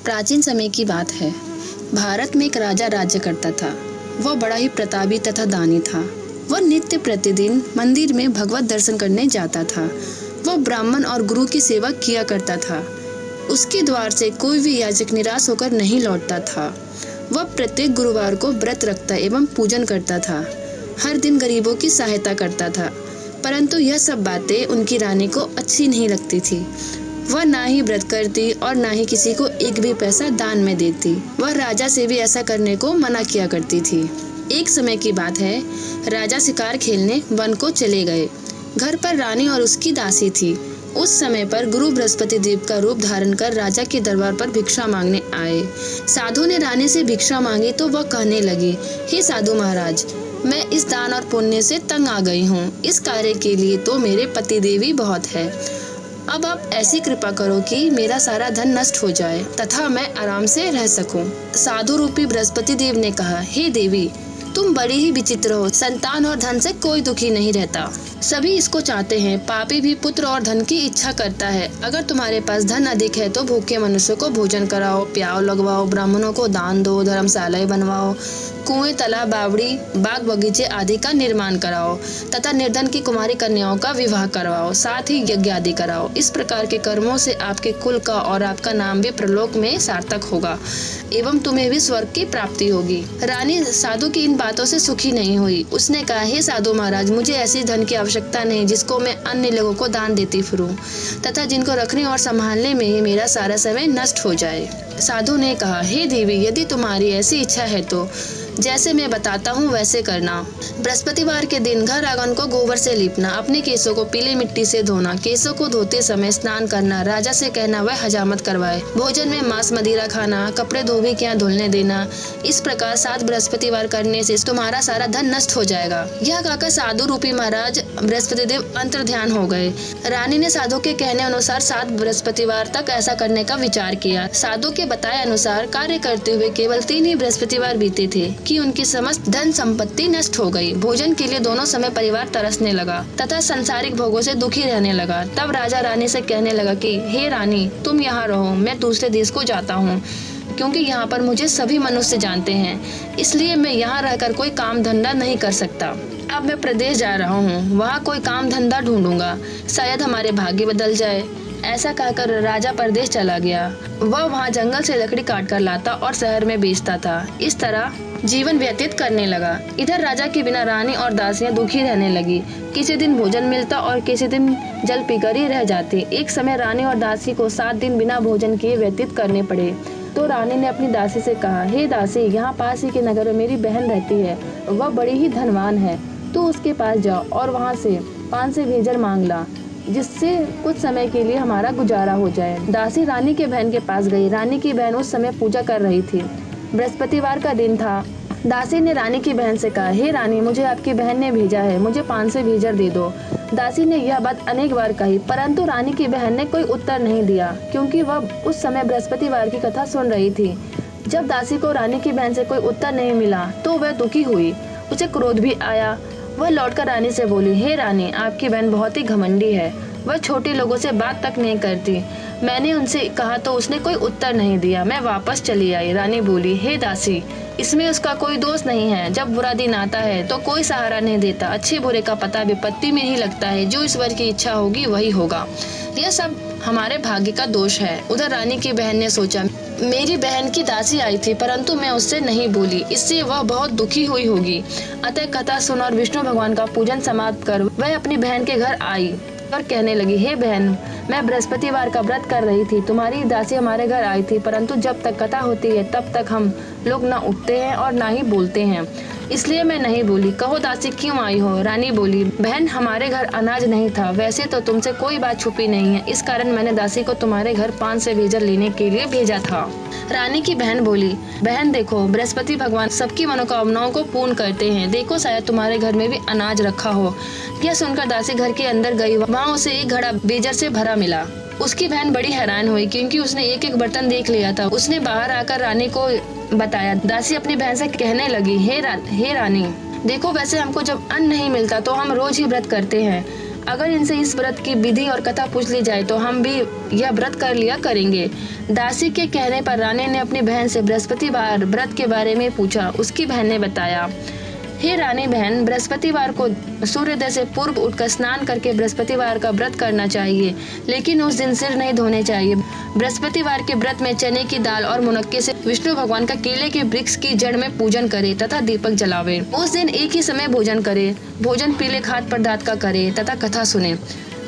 प्राचीन समय की बात है। भारत में एक राजा राज्य करता था। वह बड़ा ही प्रतापी तथा दानी था। वह नित्य प्रतिदिन मंदिर में भगवत दर्शन करने जाता था। वह ब्राह्मण और गुरु की सेवा किया करता था। उसके द्वार से कोई भी याचक निराश होकर नहीं लौटता था। वह प्रत्येक गुरुवार को व्रत रखता एवं पूजन करता था। हर दिन गरीबों की सहायता करता था। परंतु यह सब बातें उनकी रानी को अच्छी नहीं लगती थी। वह ना ही व्रत करती और ना ही किसी को एक भी पैसा दान में देती। वह राजा से भी ऐसा करने को मना किया करती थी। एक समय की बात है, राजा शिकार खेलने वन को चले गए। घर पर रानी और उसकी दासी थी। उस समय पर गुरु बृहस्पति देव का रूप धारण कर राजा के दरबार पर भिक्षा मांगने आए। साधु ने रानी से भिक्षा मांगी तो वह कहने लगी, हे साधु महाराज, मैं इस दान और पुण्य से तंग आ गई हूँ। इस कार्य के लिए तो मेरे पति देव ही बहुत है। अब आप ऐसी कृपा करो कि मेरा सारा धन नष्ट हो जाए तथा मैं आराम से रह सकूं। साधु रूपी बृहस्पति देव ने कहा, हे देवी, तुम बड़ी ही विचित्र हो। संतान और धन से कोई दुखी नहीं रहता। सभी इसको चाहते हैं। पापी भी पुत्र और धन की इच्छा करता है। अगर तुम्हारे पास धन अधिक है तो भूखे मनुष्यों को भोजन कराओ, प्याव लगवाओ, ब्राह्मणों को दान दो, धर्मशालाएं बनवाओ, कुएं, तालाब, बावड़ी, बाग बगीचे आदि का निर्माण कराओ तथा निर्धन की कुमारी कन्याओं का विवाह करवाओ, साथ ही यज्ञ आदि कराओ। इस प्रकार के कर्मों से आपके कुल का और आपका नाम भी प्रलोक में सार्थक होगा एवं तुम्हें भी स्वर्ग की प्राप्ति होगी। रानी साधु की इन बातों से सुखी नहीं हुई। उसने कहा, हे साधु महाराज, मुझे ऐसी धन की आवश्यकता नहीं जिसको मैं अन्य लोगों को दान देती फिरूं तथा जिनको रखने और संभालने में ही मेरा सारा समय नष्ट हो जाए। साधु ने कहा, हे देवी, यदि तुम्हारी ऐसी इच्छा है तो जैसे मैं बताता हूँ वैसे करना। बृहस्पतिवार के दिन घर आंगन को गोबर से लीपना, अपने केसों को पीली मिट्टी से धोना, केसों को धोते समय स्नान करना, राजा से कहना वह हजामत करवाए, भोजन में मांस मदिरा खाना, कपड़े धोबी के यहाँ धुलने देना। इस प्रकार 7 बृहस्पतिवार करने से तुम्हारा सारा धन नष्ट हो जाएगा। यह कहकर साधु रूपी महाराज बृहस्पति देव अंतर ध्यान हो गए। रानी ने साधु के कहने अनुसार 7 बृहस्पतिवार तक ऐसा करने का विचार किया। साधु के बताए अनुसार कार्य करते हुए केवल 3 ही बृहस्पतिवार बीते थे कि उनकी समस्त धन संपत्ति नष्ट हो गई। भोजन के लिए दोनों समय परिवार तरसने लगा तथा संसारिक भोगों से दुखी रहने लगा। तब राजा रानी से कहने लगा कि हे रानी, तुम यहाँ रहो, मैं दूसरे देश को जाता हूँ, क्योंकि यहाँ पर मुझे सभी मनुष्य जानते हैं, इसलिए मैं यहाँ रहकर कोई काम धंधा नहीं कर सकता। अब मैं प्रदेश जा रहा हूँ, वहाँ कोई काम धंधा ढूंढूंगा, शायद हमारे भाग्य बदल जाए। ऐसा कहकर राजा परदेश चला गया। वह वहाँ जंगल से लकड़ी काट कर लाता और शहर में बेचता था। इस तरह जीवन व्यतीत करने लगा। इधर राजा के बिना रानी और दासियां दुखी रहने लगी। किसी दिन भोजन मिलता और किसी दिन जल पीकर ही रह जाती। एक समय रानी और दासी को 7 दिन बिना भोजन किए व्यतीत करने पड़े। तो रानी ने अपनी दासी से कहा, हे दासी, यहाँ पास ही के नगर में मेरी बहन रहती है। वह बड़ी ही धनवान है। तू उसके पास जाओ और वहाँ से 5 से भेजर मांग ला, जिससे कुछ समय के लिए हमारा गुजारा हो जाए। दासी रानी के बहन के पास गई। रानी की बहन उस समय पूजा कर रही थी। बृहस्पतिवार का दिन था। दासी ने रानी की बहन से कहा, हे रानी, मुझे आपकी बहन ने भेजा है, मुझे 5 से भेजर दे दो। दासी ने यह बात अनेक बार कही, परंतु रानी की बहन ने कोई उत्तर नहीं दिया, क्योंकि वह उस समय बृहस्पतिवार की कथा सुन रही थी। जब दासी को रानी की बहन से कोई उत्तर नहीं मिला तो वह दुखी हुई। उसे क्रोध भी आया। वह लौटकर रानी से बोली, हे रानी, आपकी बहन बहुत ही घमंडी है। वह छोटे लोगों से बात तक नहीं करती। मैंने उनसे कहा तो उसने कोई उत्तर नहीं दिया। मैं वापस चली आई। रानी बोली, हे दासी, इसमें उसका कोई दोष नहीं है। जब बुरा दिन आता है तो कोई सहारा नहीं देता। अच्छे बुरे का पता विपत्ति में ही लगता है। जो ईश्वर की इच्छा होगी वही होगा। यह सब हमारे भाग्य का दोष है। उधर रानी की बहन ने सोचा, मेरी बहन की दासी आई थी परंतु मैं उससे नहीं बोली, इससे वह बहुत दुखी हुई होगी। अतः कथा सुन और विष्णु भगवान का पूजन समाप्त कर वह अपनी बहन के घर आई और कहने लगी, हे बहन, मैं बृहस्पतिवार का व्रत कर रही थी। तुम्हारी दासी हमारे घर आई थी, परंतु जब तक कथा होती है तब तक हम लोग न उठते हैं और ना ही बोलते हैं, इसलिए मैं नहीं बोली। कहो दासी, क्यों आई हो? रानी बोली, बहन, हमारे घर अनाज नहीं था। वैसे तो तुमसे कोई बात छुपी नहीं है, इस कारण मैंने दासी को तुम्हारे घर 5 से भेजर लेने के लिए भेजा था। रानी की बहन बोली, बहन देखो, बृहस्पति भगवान सबकी मनोकामनाओं को पूर्ण करते हैं। देखो, शायद तुम्हारे घर में भी अनाज रखा हो। यह सुनकर दासी घर के अंदर गई। वहाँ उसे एक घड़ा बेजर से भरा मिला। उसकी बहन बड़ी हैरान हुई, क्योंकि उसने एक एक बर्तन देख लिया था। उसने बाहर आकर रानी को बताया। दासी अपनी बहन से कहने लगी, हे रानी, देखो, वैसे हमको जब अन्न नहीं मिलता तो हम रोज ही व्रत करते हैं। अगर इनसे इस व्रत की विधि और कथा पूछ ली जाए तो हम भी यह व्रत कर लिया करेंगे। दासी के कहने पर रानी ने अपनी बहन से बृहस्पतिवार व्रत के बारे में पूछा। उसकी बहन ने बताया, हे रानी बहन, बृहस्पतिवार को सूर्योदय से पूर्व उठकर स्नान करके बृहस्पतिवार का व्रत करना चाहिए, लेकिन उस दिन सिर नहीं धोने चाहिए। बृहस्पतिवार के व्रत में चने की दाल और मुनक्के से विष्णु भगवान का केले के वृक्ष की जड़ में पूजन करे तथा दीपक जलावे। उस दिन एक ही समय भोजन करे। भोजन पीले खाद्य पदार्थ का करे तथा कथा सुने।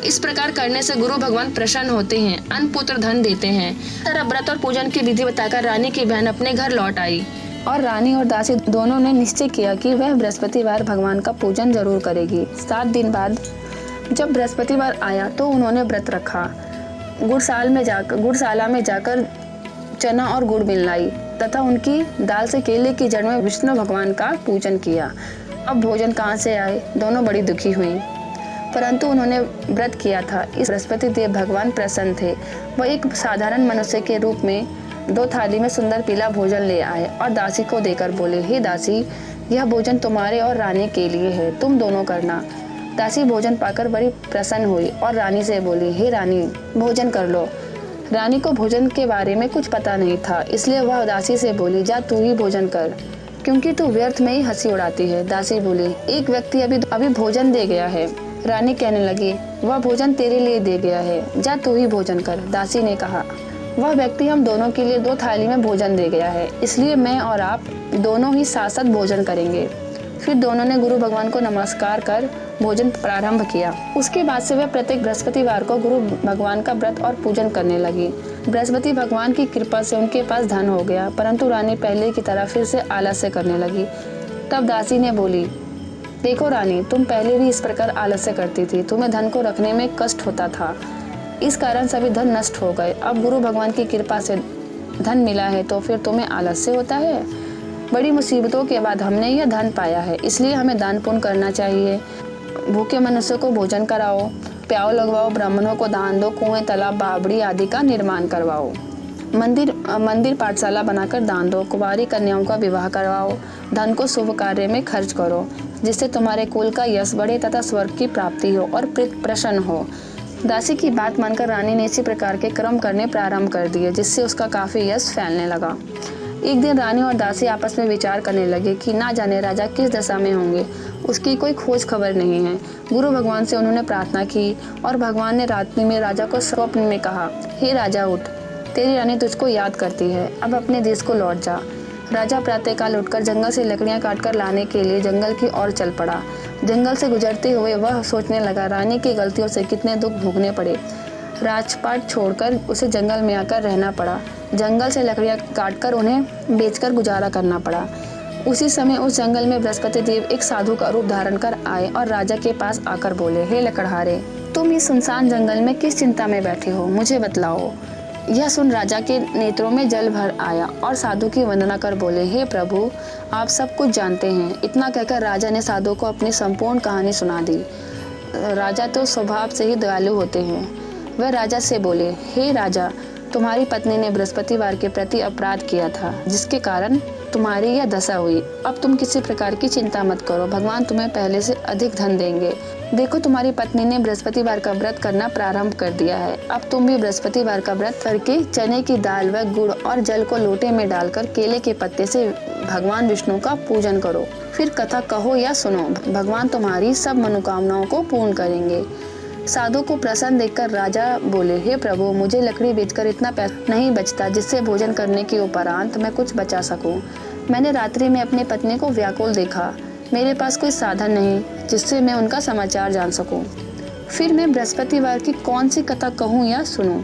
इस प्रकार करने से गुरु भगवान प्रसन्न होते हैं, अन्न पुत्र धन देते हैं। तरह व्रत और पूजन की विधि बताकर रानी की बहन अपने घर लौट आई और रानी और दासी दोनों ने निश्चय किया कि वह बृहस्पतिवार भगवान का पूजन जरूर करेगी। 7 दिन बाद जब बृहस्पतिवार आया तो उन्होंने व्रत रखा। गुड़शाला में जाकर चना और गुड़ मिलाई तथा उनकी दाल से केले की जड़ में विष्णु भगवान का पूजन किया। अब भोजन कहाँ से आए? दोनों बड़ी दुखी हुई, परंतु उन्होंने व्रत किया था। इस बृहस्पति देव भगवान प्रसन्न थे। वह एक साधारण मनुष्य के रूप में 2 थाली में सुंदर पीला भोजन ले आए और दासी को देकर बोले, हे दासी, यह भोजन तुम्हारे और रानी के लिए है, तुम दोनों करना। दासी भोजन पाकर बड़ी प्रसन्न हुई और रानी से बोली, हे रानी, भोजन कर लो। रानी को भोजन के बारे में कुछ पता नहीं था, इसलिए वह दासी से बोली, जा तू ही भोजन कर, क्योंकि तू व्यर्थ में ही हंसी उड़ाती है। दासी बोली, एक व्यक्ति अभी भोजन दे गया है। रानी कहने लगी, वह भोजन तेरे लिए दे गया है, जा तू ही भोजन कर। दासी ने कहा, वह व्यक्ति हम दोनों के लिए 2 थाली में भोजन दे गया है, इसलिए मैं और आप दोनों ही साथ साथ भोजन करेंगे। फिर दोनों ने गुरु भगवान को नमस्कार कर भोजन प्रारंभ किया। उसके बाद से वह प्रत्येक बृहस्पतिवार को गुरु भगवान का व्रत और पूजन करने लगी। बृहस्पति भगवान की कृपा से उनके पास धन हो गया, परंतु रानी पहले की तरह फिर से आलस्य करने लगी। तब दासी ने बोली, देखो रानी, तुम पहले भी इस प्रकार आलस्य करती थी, तुम्हें धन को रखने में कष्ट होता था, इस कारण सभी धन नष्ट हो गए। अब गुरु भगवान की कृपा से धन मिला है तो फिर तुम्हें आलस्य होता है। बड़ी मुसीबतों के बाद हमने यह धन पाया है, इसलिए हमें दान पुण्य करना चाहिए। भूखे मनुष्य को भोजन कराओ, प्याव लगवाओ, ब्राह्मणों को दान दो, कुएं, तालाब, बावड़ी आदि का निर्माण करवाओ, मंदिर पाठशाला बनाकर दान दो, कुंवारी कन्याओं का विवाह करवाओ, धन को शुभ कार्य में खर्च करो, जिससे तुम्हारे कुल का यश बढ़े तथा स्वर्ग की प्राप्ति हो और प्रीत प्रसन्न हो। दासी की बात मानकर रानी ने इसी प्रकार के कर्म करने प्रारंभ कर दिए, जिससे उसका काफी यश फैलने लगा। एक दिन रानी और दासी आपस में विचार करने लगे कि ना जाने राजा किस दशा में होंगे, उसकी कोई खोज खबर नहीं है। गुरु भगवान से उन्होंने प्रार्थना की और भगवान ने रात्रि में राजा को स्वप्न में कहा, हे राजा, उठ, तेरी रानी तुझको याद करती है, अब अपने देश को लौट जा। राजा प्रातःकाल उठकर जंगल से लकड़ियां काटकर लाने के लिए जंगल की ओर चल पड़ा। जंगल से गुजरते हुए वह सोचने लगा, रानी की गलतियों से कितने दुख भोगने पड़े। राजपाट छोड़कर उसे जंगल में आकर रहना पड़ा। जंगल से लकड़ियां काटकर उन्हें बेचकर गुजारा करना पड़ा। उसी समय उस जंगल में बृहस्पति देव एक साधु का रूप धारण कर आए और राजा के पास आकर बोले, हे लकड़हारे, तुम इस सुनसान जंगल में किस चिंता में बैठे हो, मुझे बतलाओ। यह सुन राजा के नेत्रों में जल भर आया और साधु की वंदना कर बोले, हे प्रभु, आप सब कुछ जानते हैं। इतना कहकर राजा ने साधु को अपनी संपूर्ण कहानी सुना दी। राजा तो स्वभाव से ही दयालु होते हैं। वह राजा से बोले, हे राजा, तुम्हारी पत्नी ने बृहस्पतिवार के प्रति अपराध किया था, जिसके कारण तुम्हारी यह दशा हुई। अब तुम किसी प्रकार की चिंता मत करो, भगवान तुम्हें पहले से अधिक धन देंगे। देखो, तुम्हारी पत्नी ने बृहस्पतिवार का व्रत करना प्रारंभ कर दिया है। अब तुम भी बृहस्पतिवार का व्रत करके चने की दाल व गुड़ और जल को लोटे में डालकर केले के पत्ते से भगवान विष्णु का पूजन करो। फिर कथा कहो या सुनो, भगवान तुम्हारी सब मनोकामनाओं को पूर्ण करेंगे। साधु को प्रसन्न देखकर राजा बोले, हे प्रभु, मुझे लकड़ी बेचकर इतना पैसा नहीं बचता जिससे भोजन करने के उपरांत मैं कुछ बचा सकूं। मैंने रात्रि में अपनी पत्नी को व्याकुल देखा। मेरे पास कोई साधन नहीं जिससे मैं उनका समाचार जान सकूं। फिर मैं बृहस्पतिवार की कौन सी कथा कहूँ या सुनूं?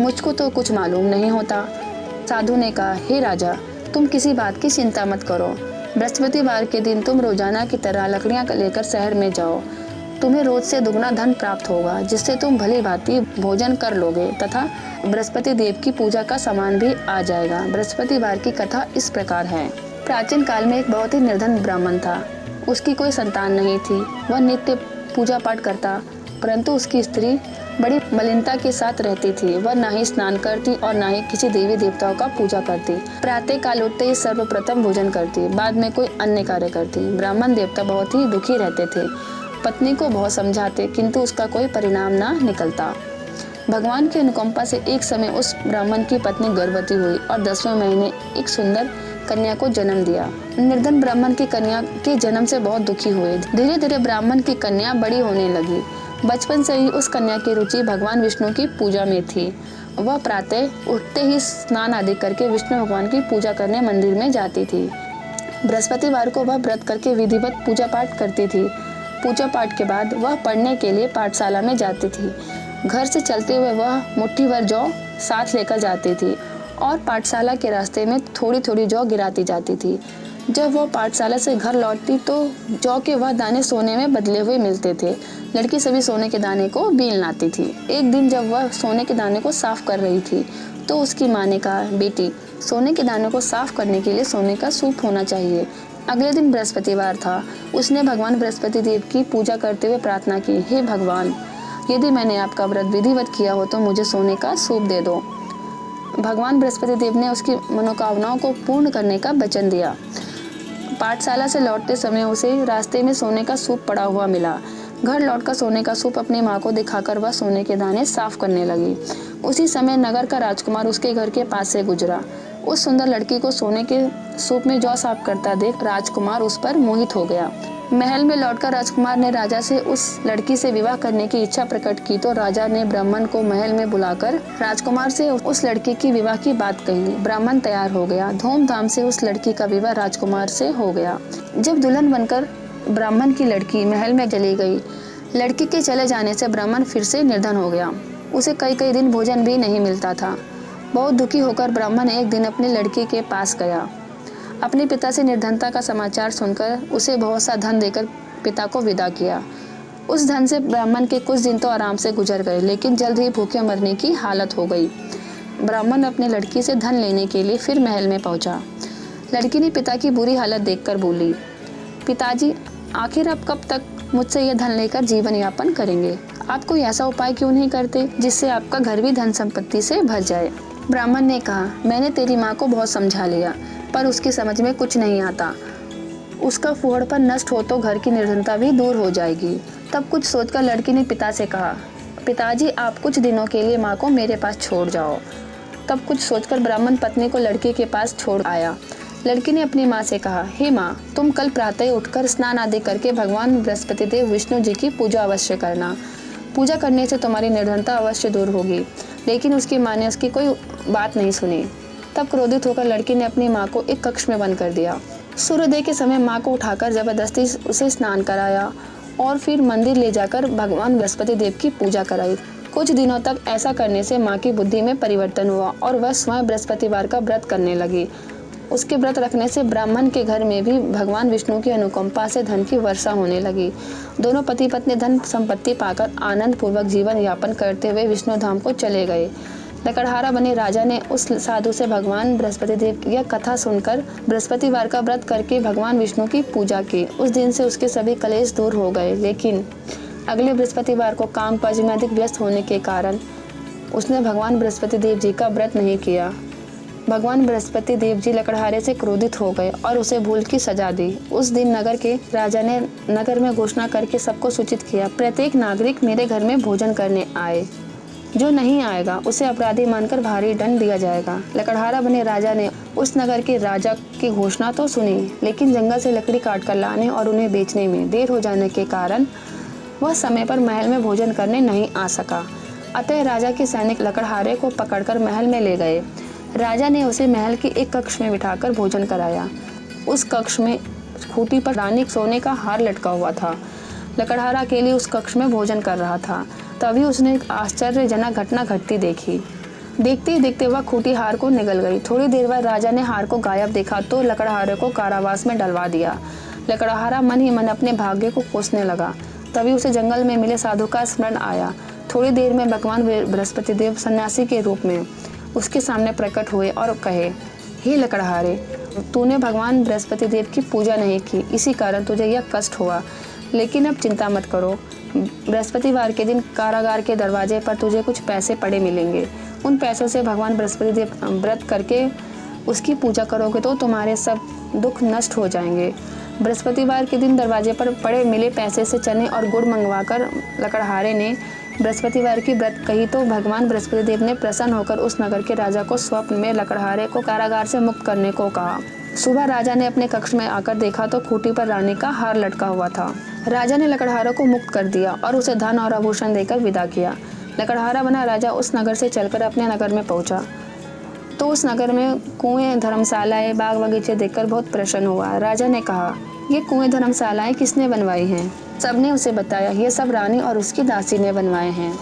मुझको तो कुछ मालूम नहीं होता। साधु ने कहा, हे राजा, तुम किसी बात की चिंता मत करो। बृहस्पतिवार के दिन तुम रोजाना की तरह लकड़ियाँ लेकर शहर में जाओ। तुम्हें रोज से दुगना धन प्राप्त होगा, जिससे तुम भली भांति भोजन कर लोगे तथा बृहस्पति देव की पूजा का सामान भी आ जाएगा। बृहस्पतिवार की कथा इस प्रकार है। प्राचीन काल में एक बहुत ही निर्धन ब्राह्मण था। उसकी कोई संतान नहीं थी। वह नित्य पूजा पाठ करता, परंतु उसकी स्त्री बड़ी मलिनता के साथ रहती थी। वह ना ही स्नान करती और ना ही किसी देवी देवताओं का पूजा करती। प्रातः काल उठते ही सर्वप्रथम भोजन करती, बाद में कोई अन्य कार्य करती। ब्राह्मण देवता बहुत ही दुखी रहते थे। पत्नी को बहुत समझाते किंतु उसका कोई परिणाम ना निकलता। भगवान की अनुकंपा से एक समय उस ब्राह्मण की पत्नी गर्भवती हुई और 10वें महीने एक सुंदर कन्या को जन्म दिया। निर्धन ब्राह्मण की कन्या के जन्म से बहुत दुखी हुए। धीरे धीरे ब्राह्मण की कन्या बड़ी होने लगी। बचपन से ही उस कन्या की रुचि भगवान विष्णु की पूजा में थी। वह प्रातः उठते ही स्नान आदि करके विष्णु भगवान की पूजा करने मंदिर में जाती थी। बृहस्पतिवार को वह व्रत करके विधिवत पूजा पाठ करती थी। पूजा पाठ के बाद वह पढ़ने के लिए पाठशाला में जाती थी। घर से चलते हुए वह मुट्ठी भर जौ साथ लेकर जाती थी और पाठशाला के रास्ते में थोड़ी थोड़ी जौ गिराती जाती थी। जब वह पाठशाला से घर लौटती तो जौ के वह दाने सोने में बदले हुए मिलते थे। लड़की सभी सोने के दाने को बीन लाती थी। एक दिन जब वह सोने के दाने को साफ कर रही थी तो उसकी माँ ने कहा, बेटी, सोने के दानों को साफ करने के लिए सोने का सूप होना चाहिए। अगले दिन बृहस्पतिवार था। उसने भगवान बृहस्पति देव की पूजा करते हुए प्रार्थना की, हे भगवान, यदि मैंने आपका व्रत विधिवत किया हो तो मुझे सोने का सूप दे दो। भगवान बृहस्पति देव ने उसकी मनोकामनाओं को पूर्ण करने का वचन दिया। पाठशाला से लौटते समय उसे रास्ते में सोने का सूप पड़ा हुआ मिला। घर लौटकर सोने का सूप अपनी माँ को दिखाकर वह सोने के दाने साफ करने लगी। उसी समय नगर का राजकुमार उसके घर के पास से गुजरा। उस सुंदर लड़की को सोने के सूप में जौ साफ करता देख राजकुमार उस पर मोहित हो गया। महल में लौटकर राजकुमार ने राजा से उस लड़की से विवाह करने की इच्छा प्रकट की तो राजा ने ब्राह्मण को महल में बुलाकर राजकुमार से उस लड़की की विवाह की बात कही। ब्राह्मण तैयार हो गया। धूमधाम से उस लड़की का विवाह राजकुमार से हो गया। जब दुल्हन बनकर ब्राह्मण की लड़की महल में चली गई, लड़की के चले जाने से ब्राह्मण फिर से निर्धन हो गया। उसे कई कई दिन भोजन भी नहीं मिलता था। बहुत दुखी होकर ब्राह्मण एक दिन अपनी लड़की के पास गया। अपने पिता से निर्धनता का समाचार सुनकर उसे बहुत सा धन देकर पिता को विदा किया। उस धन से ब्राह्मण के कुछ दिन तो आराम से गुजर गए, लेकिन जल्द ही भूखे मरने की हालत हो गई। ब्राह्मण अपनी लड़की से धन लेने के लिए फिर महल में पहुंचा। लड़की ने पिता की बुरी हालत देखकर बोली, पिताजी, आखिर आप कब तक मुझसे यह धन लेकर जीवन यापन करेंगे? आप कोई ऐसा उपाय क्यों नहीं करते जिससे आपका घर भी धन संपत्ति से भर जाए? ब्राह्मण ने कहा, मैंने तेरी माँ को बहुत समझा लिया पर उसकी समझ में कुछ नहीं आता। उसका फूहड़पन नष्ट हो तो घर की निर्धनता भी दूर हो जाएगी। तब कुछ सोचकर लड़की ने पिता से कहा, पिताजी, आप कुछ दिनों के लिए माँ को मेरे पास छोड़ जाओ। तब कुछ सोचकर ब्राह्मण पत्नी को लड़की के पास छोड़ आया। लड़की ने अपनी माँ से कहा, हे माँ, तुम कल प्रातः उठकर स्नान आदि करके भगवान बृहस्पति देव विष्णु जी की पूजा अवश्य करना। पूजा करने से तुम्हारी निर्धनता अवश्य दूर होगी। लेकिन उसकी माँ ने उसकी कोई बात नहीं सुनी। तब क्रोधित होकर लड़की ने अपनी माँ को एक कक्ष में बंद कर दिया। सूर्योदय के समय माँ को उठाकर जबरदस्ती उसे स्नान कराया और फिर मंदिर ले जाकर भगवान बृहस्पति देव की पूजा कराई। कुछ दिनों तक ऐसा करने से माँ की बुद्धि में परिवर्तन हुआ और वह स्वयं बृहस्पतिवार का व्रत करने लगी। उसके व्रत रखने से ब्राह्मण के घर में भी भगवान विष्णु की अनुकंपा से धन की वर्षा होने लगी। दोनों पति पत्नी धन संपत्ति पाकर आनंद पूर्वक जीवन यापन करते हुए विष्णु धाम को चले गए। लकड़हारा बने राजा ने उस साधु से भगवान बृहस्पति देव की यह कथा सुनकर बृहस्पतिवार का व्रत करके भगवान विष्णु की पूजा की। उस दिन से उसके सभी कलेश दूर हो गए। लेकिन अगले बृहस्पतिवार को काम काज में अधिक व्यस्त होने के कारण उसने भगवान बृहस्पति देव जी का व्रत नहीं किया। भगवान बृहस्पति देव जी लकड़हारे से क्रोधित हो गए और उसे भूल की सजा दी। उस दिन नगर के राजा ने नगर में घोषणा करके सबको सूचित किया, प्रत्येक नागरिक मेरे घर में भोजन करने आए। जो नहीं आएगा उसे अपराधी मानकर भारी दंड दिया जाएगा। लकड़हारा बने राजा ने उस नगर के राजा की घोषणा तो सुनी, लेकिन जंगल से लकड़ी काट कर लाने और उन्हें बेचने में देर हो जाने के कारण वह समय पर महल में भोजन करने नहीं आ सका। अतः राजा के सैनिक लकड़हारे को पकड़कर महल में ले गए। राजा ने उसे महल के एक कक्ष में बिठाकर भोजन कराया। उस कक्ष में खूंटी पर रानी सोने का हार लटका हुआ था। लकड़हारा अकेले उस कक्ष में भोजन कर रहा था। तभी उसने एक आश्चर्यजनक घटना घटती देखी। देखते ही देखते वह खूंटी हार को निगल गई। थोड़ी देर बाद राजा ने हार को गायब देखा तो लकड़हारे को कारावास में डलवा दिया। लकड़हारा मन ही मन अपने भाग्य को कोसने लगा। तभी उसे जंगल में मिले साधु का स्मरण आया। थोड़ी देर में भगवान बृहस्पति देव सन्यासी के रूप में उसके सामने प्रकट हुए और कहे, हे लकड़हारे, तूने भगवान बृहस्पति देव की पूजा नहीं की, इसी कारण तुझे यह कष्ट हुआ। लेकिन अब चिंता मत करो, बृहस्पतिवार के दिन कारागार के दरवाजे पर तुझे कुछ पैसे पड़े मिलेंगे। उन पैसों से भगवान बृहस्पति देव व्रत करके उसकी पूजा करोगे तो तुम्हारे सब दुख नष्ट हो जाएंगे। बृहस्पतिवार के दिन दरवाजे पर पड़े मिले पैसे से चने और गुड़ मंगवाकर लकड़हारे ने बृहस्पतिवार की व्रत कही तो भगवान बृहस्पति देव ने प्रसन्न होकर उस नगर के राजा को स्वप्न में लकड़हारे को कारागार से मुक्त करने को कहा। सुबह राजा ने अपने कक्ष में आकर देखा तो खूंटी पर रानी का हार लटका हुआ था। राजा ने लकड़हारे को मुक्त कर दिया और उसे धन और आभूषण देकर विदा किया। लकड़हारा बना राजा उस नगर से चलकर अपने नगर में पहुंचा तो उस नगर में कुएं, धर्मशालाएं, बाग बगीचे देखकर बहुत प्रसन्न हुआ। राजा ने कहा, ये कुएं, धर्मशालाएं किसने बनवाई हैं? सबने उसे बताया, ये सब रानी और उसकी दासी ने बनवाए हैं।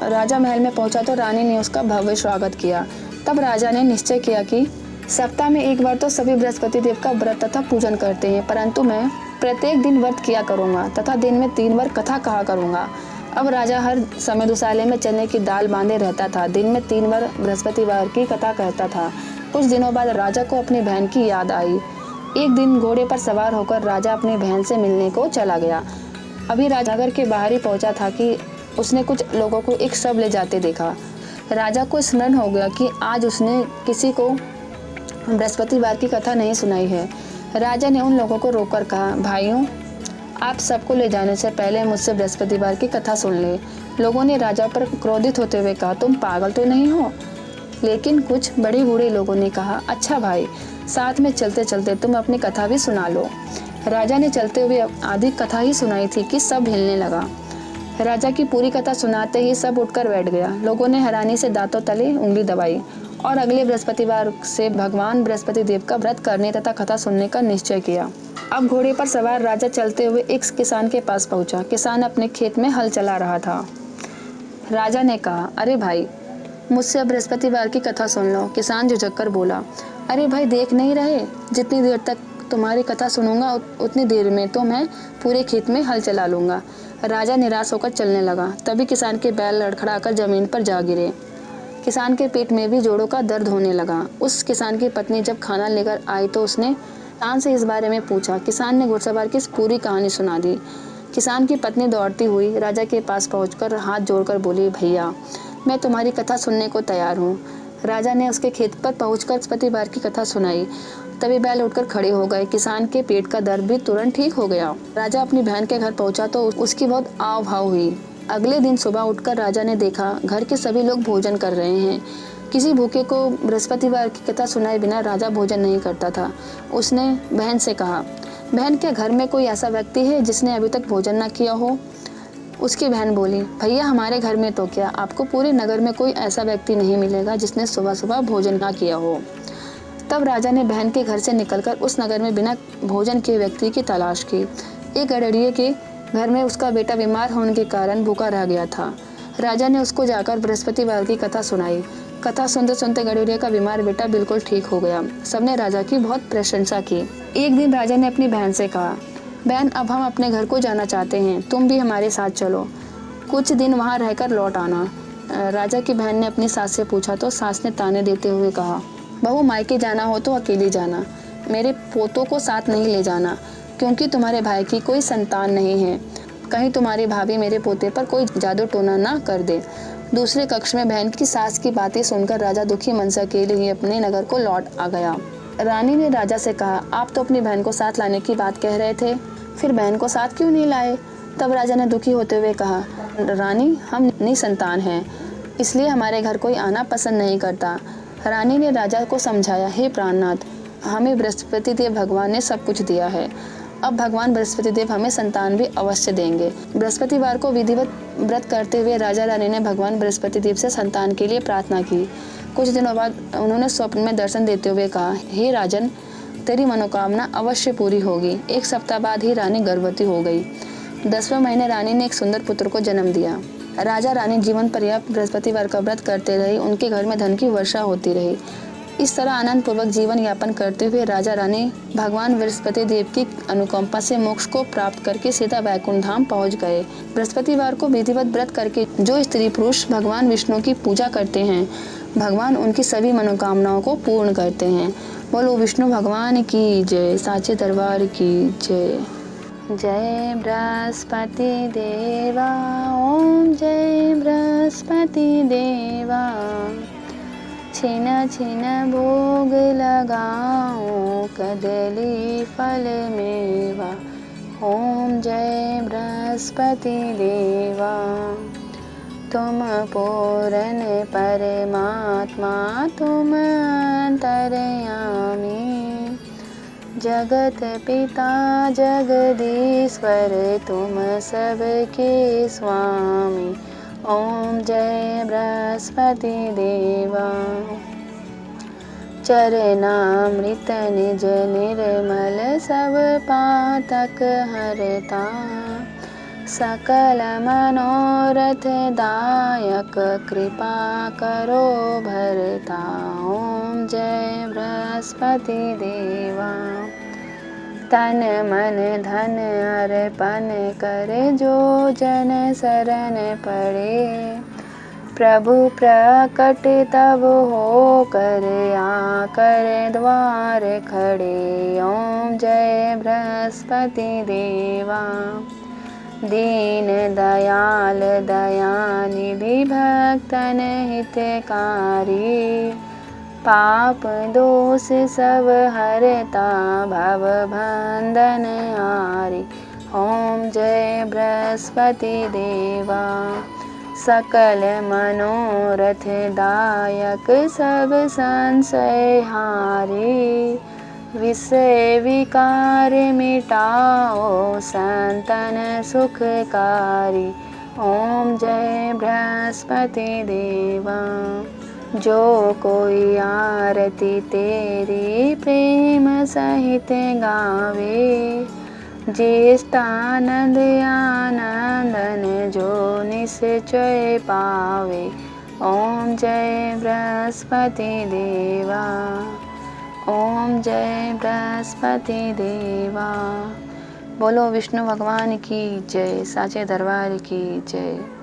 राजा महल में पहुंचा तो रानी ने उसका भव्य स्वागत किया। तब राजा ने निश्चय किया कि सप्ताह में एक बार तो सभी बृहस्पति देव का व्रत तथा पूजन करते हैं, परंतु मैं प्रत्येक दिन व्रत किया करूंगा तथा दिन में 3 बार कथा कहा करूंगा। अब राजा हर समय दुसाले में चने की दाल बांधे रहता था। दिन में 3 बार बृहस्पतिवार की कथा कहता था। कुछ दिनों बाद राजा को अपनी बहन की याद आई। एक दिन घोड़े पर सवार होकर राजा अपनी बहन से मिलने को चला गया। अभी राजा नगर के बाहर ही पहुंचा था कि उसने कुछ लोगों को एक शव ले जाते देखा। राजा को स्मरण हो गया कि आज उसने किसी को बृहस्पतिवार की कथा नहीं सुनाई है। राजा ने उन लोगों को रोककर कहा, भाइयों, आप सबको ले जाने से पहले मुझसे बृहस्पतिवार की कथा सुन ले। लोगों ने राजा पर क्रोधित होते हुए कहा, तुम पागल तो नहीं हो? लेकिन कुछ बड़े बूढ़े लोगों ने कहा, अच्छा भाई, साथ में चलते चलते तुम अपनी कथा भी सुना लो। राजा ने चलते हुए आधी कथा ही सुनाई थी कि सब हिलने लगा। राजा की पूरी कथा सुनाते ही सब उठकर बैठ गया। लोगों ने हैरानी से दांतों तले उंगली दबाई और अगले बृहस्पतिवार से भगवान बृहस्पति देव का व्रत करने तथा कथा सुनने का निश्चय किया। अब घोड़े पर सवार राजा चलते हुए एक किसान के पास पहुंचा। किसान अपने खेत में हल चला रहा था। राजा ने कहा, अरे भाई, मुझसे अब बृहस्पतिवार की कथा सुन लो। किसान झुझक कर बोला, अरे भाई, देख नहीं रहे, जितनी देर तक तुम्हारी कथा सुनूंगा उतनी देर में तो मैं पूरे खेत में हल चला लूंगा। राजा निराश होकर चलने लगा। तभी किसान के बैल लड़खड़ाकर जमीन पर जा गिरे। किसान के पेट में भी जोड़ों का दर्द होने लगा। उस किसान की पत्नी जब खाना लेकर आई तो उसने किसान से इस बारे में पूछा। किसान ने घुड़सवार की पूरी कहानी सुना दी। किसान की पत्नी दौड़ती हुई राजा के पास पहुंचकर हाथ जोड़कर बोली, भैया, मैं तुम्हारी कथा सुनने को तैयार हूँ। राजा ने उसके खेत पर पहुंचकर बृहस्पतिवार की कथा सुनाई। तभी बैल उठकर खड़े हो गए। किसान के पेट का दर्द भी तुरंत ठीक हो गया। राजा अपनी बहन के घर पहुंचा तो उसकी बहुत आव भाव हुई। अगले दिन सुबह उठकर राजा ने देखा घर के सभी लोग भोजन कर रहे हैं। किसी भूखे को बृहस्पतिवार की कथा सुनाए बिना राजा भोजन नहीं करता था। उसने बहन से कहा, बहन, क्या घर में कोई ऐसा व्यक्ति है जिसने अभी तक भोजन न किया हो? उसकी बहन बोली, भैया, हमारे घर में तो क्या, आपको पूरे नगर में कोई ऐसा व्यक्ति नहीं मिलेगा जिसने सुबह सुबह भोजन ना किया हो। तब राजा ने बहन के घर से निकलकर उस नगर में बिना भोजन किए व्यक्ति की तलाश की। एक गडरिये के घर में उसका बेटा बीमार होने के कारण भूखा रह गया था। राजा ने उसको जाकर बृहस्पतिवार की कथा सुनाई। कथा सुनते सुनते गडरिये का बीमार बेटा बिल्कुल ठीक हो गया। सबने राजा की बहुत प्रशंसा की। एक दिन राजा ने अपनी बहन से कहा, बहन, अब हम अपने घर को जाना चाहते हैं, तुम भी हमारे साथ चलो, कुछ दिन वहाँ रहकर लौट आना। राजा की बहन ने अपनी सास से पूछा तो सास ने ताने देते हुए कहा, बहू, मायके जाना हो तो अकेली जाना, मेरे पोतों को साथ नहीं ले जाना, क्योंकि तुम्हारे भाई की कोई संतान नहीं है। कहीं तुम्हारी भाभी मेरे पोते पर कोई जादू टोना ना कर दे। दूसरे कक्ष में बहन की सास की बातें सुनकर राजा दुखी मन से अकेले ही अपने नगर को लौट आ गया। रानी ने राजा से कहा, आप तो अपनी बहन को साथ लाने की बात कह रहे थे, फिर बहन को साथ क्यों नहीं लाए? तब राजा ने दुखी होते हुए कहा, रानी, हम निसंतान हैं, इसलिए हमारे घर कोई आना पसंद नहीं करता। रानी ने राजा को समझाया, हे प्राणनाथ, हमें बृहस्पति देव भगवान ने सब कुछ दिया है, अब भगवान बृहस्पति देव हमें संतान भी अवश्य देंगे। बृहस्पतिवार को विधिवत व्रत करते हुए राजा रानी ने भगवान बृहस्पति देव से संतान के लिए प्रार्थना की। कुछ दिनों बाद उन्होंने स्वप्न में दर्शन देते हुए कहा, हे राजन, तेरी मनोकामना अवश्य पूरी होगी। 1 सप्ताह बाद ही रानी गर्भवती हो गई। 10वें महीने रानी ने एक सुंदर पुत्र को जन्म दिया। राजा रानी जीवन पर्यंत बृहस्पतिवार का व्रत करते रहे। उनके घर में धन की वर्षा होती रही। इस तरह आनंद पूर्वक जीवन यापन करते हुए राजा रानी भगवान बृहस्पति देव की अनुकंपा से मोक्ष को प्राप्त करके सीधा वैकुंठ धाम पहुंच गए। बृहस्पतिवार को विधिवत व्रत करके जो स्त्री पुरुष भगवान विष्णु की पूजा करते हैं, भगवान उनकी सभी मनोकामनाओं को पूर्ण करते हैं। बोलो विष्णु भगवान की जय, साचे दरबार की जय। जय बृहस्पति देवा, ओम जय बृहस्पति देवा। छिन छिन भोग लगाऊं, कदली फल मेवा। ओम जय बृहस्पति देवा। तुम पूर्ण परमात्मा, तुम अंतर्यामी, जगत पिता जगदीश्वर, तुम सबके स्वामी। ओम जय बृहस्पति देवा। चरणामृत निज निर्मल, सब पातक हरता, सकल मनोरथ दायक, कृपा करो भरता। ओम जय बृहस्पति देवा। तन मन धन अर्पण कर, जो जन शरण पड़े, प्रभु प्रकट तब हो कर, आकर द्वार खड़े। ओम जय बृहस्पति देवा। दीन दयाल दयानिधि, भक्तन हितकारी, पाप दोष सब हरता, भव बंधन हारी। ओम जय बृहस्पति देवा। सकल मनोरथ दायक, सब संशय हारी, विषय विकार मिटाओ, संतन सुखकारी। ओम जय बृहस्पति देवा। जो कोई आरती तेरी प्रेम सहित गावे, ज्येष्ठानंद आनंदन, जो निश्चय पावे। ओम जय बृहस्पति देवा। ओम जय बृहस्पति देवा। बोलो विष्णु भगवान की जय, साचे दरबार की जय।